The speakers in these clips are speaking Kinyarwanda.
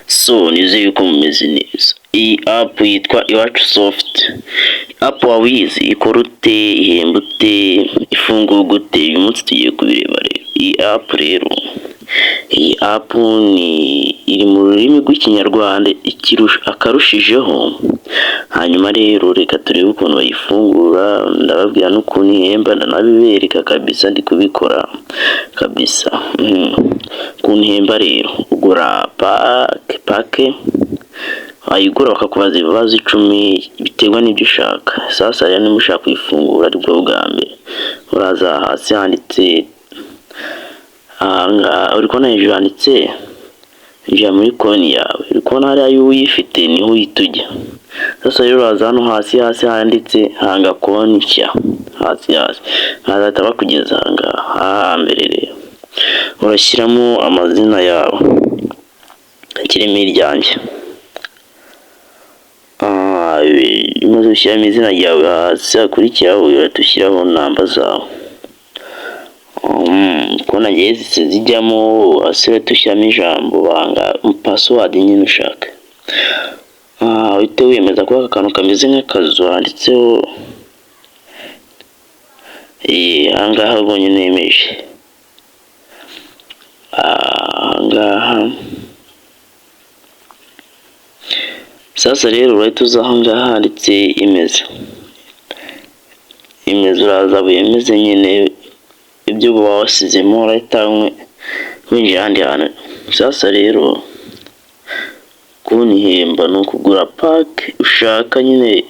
So nizeye yuko mumeze neza. Iyi app yitwa Iwacu Soft. App wawizi ikora ute, ihemba ute, ifungura gute, uyu munsi tugiye kubireba rero. Iyi app iri mu rurimi rw'ikinyarwanda akarushijeho. Hanyuma rero reka turebe ukuntu bayifungura, ndababwira n'ukuntu ihemba, ndanabibereka kabisa ndi kubikora kabisa. Ukuntu ihemba rero, ugura pake wayigura bakakubaza ibibazo 10 biterwa n'ibyo ushaka. Sasa rero niba ushaka kuyifungura aribwo bwa mbere, uraza hasi handitse uri kubona hejuru handitse injira muri konti yawe, uri kubona hariya uyifite niho uhita ujya. Sasa rero uraza hano hasi handitse hanga konti nshya, hasi hazahita bakugeza aha mbere. Rero urashyiramo amazina yawe, kirimo iryanjye, umaze gushyiramo izina ryawe, hasi hakurikiraho uratushyiraho namba zawe. Kubona ngiye zijyamo, hasi uratushyiramo ijambo banga, password nyine ushaka. Uhite wemeza ko aka kantu kameze nk'akazu handitseho ahangaha ubonye nemeje. Ahangaha sasa rero urahita uza ahangaha handitse imeza, uraza wemeze nyine ibyo uba wasizemo, urahita winjira ahandi hantu. Sasa rero kunihemba ni ukugura pake ushaka nyine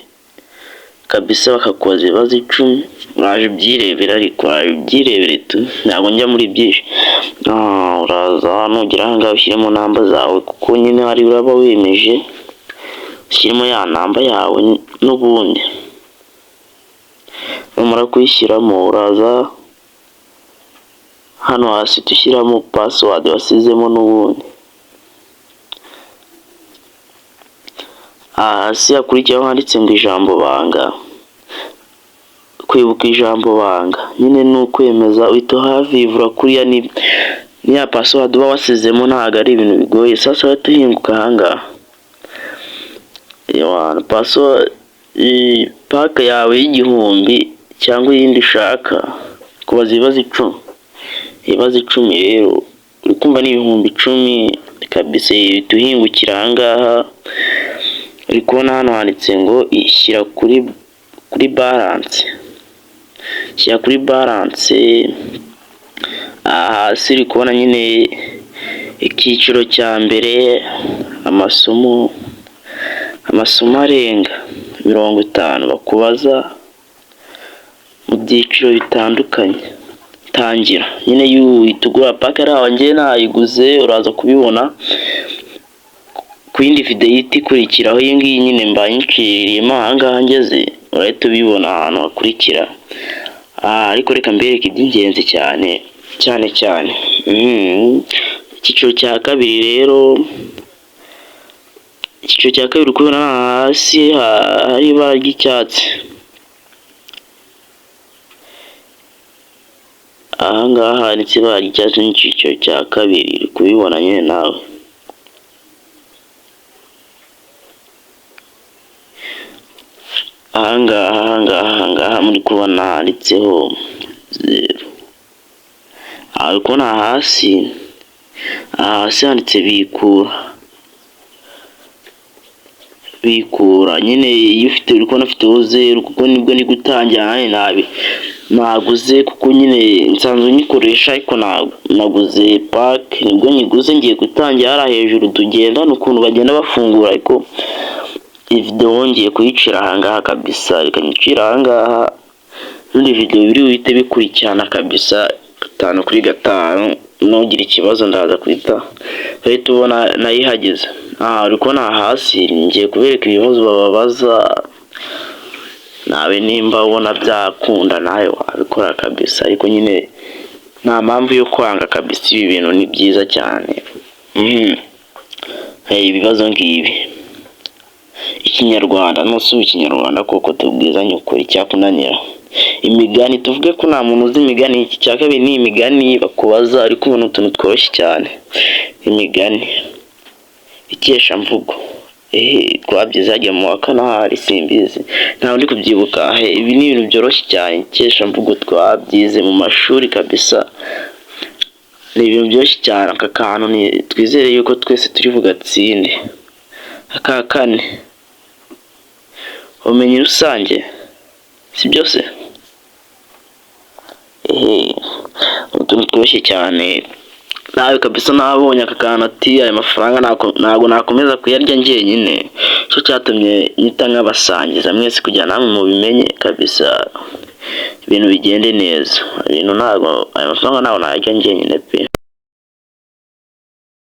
kabisa, bakakubaza ibibazo 10. Uraje ubyirebera, ariko ubyirebere tu, ntabwo njya muri byinshi. Uraza hano ugera ahangaha ushyiremo namba zawe, kuko nyine hari uraba wemeje, ushyiremo ya namba yawe n'ubundi. Numara kuyishyiramo uraza hano hasi tushyiramo password wasizemo n'ubundi. Hasi hakurikiraho handitse ngo ijambo banga. Kwibuka ijambo banga nyine ni ukwemeza, uhita uhavivura kuriya ni ya password uba wasizemo, ntabwo ari ibintu bigoye. Sasa uhita uhinguka ahangaha, password pake yawe y'1000 cyangwa iyindi ushaka, kubaza ibibazo 10. Ibibazo 10 rero uri kumva ni ibihumbi 10 kabisa. Tuhingukira ahangaha, uri kubona hano handitse ngo ishyira kuri balance, shyira kuri balance. Hasi uri kubona nyine icyiciro cya mbere, amasomo arenga 50 bakubaza mu byiciro bitandukanye. Tangira nyine y'utugura pake ari aho ngiye nayiguze, uraza kubibona ku yindi video ikurikiraho. Iyi ngiyi nyine mbayinshiriyemo ahangaha ngeze, urahita ubibona ahantu hakurikira. Ariko reka mbereke iby'ingenzi cyane. Icyiciro cya kabiri rero, icyiciro cya kabiri kubona hasi hari ibara ry'icyatsi. Ahangaha handitse ibara ry'icyatsi n'icyiciro cya kabiri, uri kubibona nyine nawe. Ahangaha muri kubona handitseho 0. Uri kubona hasi handitse bikura nyine. Iyo uri kubona afiteho 0, kuko nibwo ni gutangira. Naguze kuko nyine nsanzwe nyikoresha, ariko naguze pake nibwo nyiguze, ngiye gutangira. Hara hejuru tugenda n'ukuntu bagenda bafungura, ariko iyi video ngiye kuyicira ahangaha kabisa. Reka nyicira ahangaha, n'indi video biri uhite bikurikirana kabisa 5 kuri 5. Nugira ikibazo ndaza kwita uhita ubona nayihageze. Uri kubona hasi ngiye kubereka ibibazo bababaza, nawe nimba ubona byakunda nawe wabikora kabisa. Ariko nyine nta mpamvu yo kwanga kabisa, ibi bintu ni byiza cyane. Ibibazo ngibi ikinyarwanda, nusuba ikinyarwanda koko tubwizanye ukuri, cyakunanira. Imigani, tuvuge ko nta muntu uzi imigani. Iki cya kabiri ni imigani bakubaza, ariko ubona utuntu tworoshye cyane. Imigani ikeshamvugo. Twabyize hagiye mu wa kane ahari simbizi, ntawe ndi kubyibuka. Ibi ni ibintu byoroshye cyane, ikeshamvugo twabyize mu mashuri kabisa, ni ibintu byoroshye cyane. Aka kantu twizere yuko twese turi bugatsinde. Aka kane, ubumenyi rusange, si byose utuntu tworoshye cyane. Nawe kabisa nabonye aka kantu ati aya mafaranga ntabwo nakomeza kuyarya njyenyine, cyo cyatumye nyita nk'abasangiza mwese kugira namwe mubimenye kabisa, ibintu bigende neza. Ibintu ntabwo aya mafaranga ntabwo nayarya njyenyine pe.